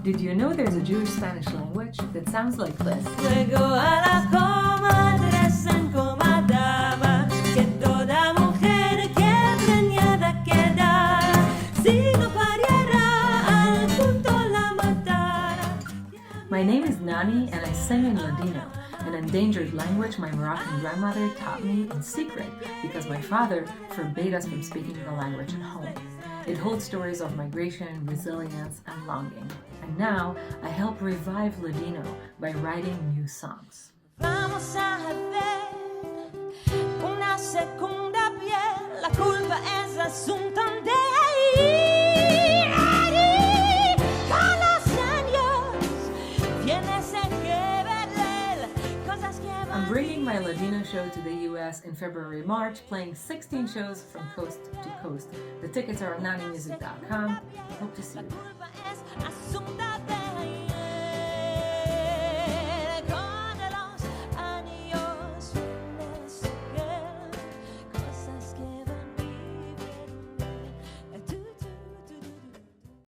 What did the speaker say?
Did you know there's a Jewish Spanish language that sounds like this? Luego a las comadres encomendaba que toda mujer que preñada quedara, si no pariera al punto la matara. My name is Nani and I sing in Ladino, an endangered language my Moroccan grandmother taught me in secret because my father forbade us from speaking the language at home. It holds stories of migration, resilience, and longing. And now I help revive Ladino by writing new songs. Vamos a ver una segunda piel, la culpa es asunto de ahí. Con los años tienes que ver cosas que van. I'm bringing my Ladino show to the US in February-March, playing 16 shows from coast to coast. The tickets are on nanimusic.com. Hope to see you.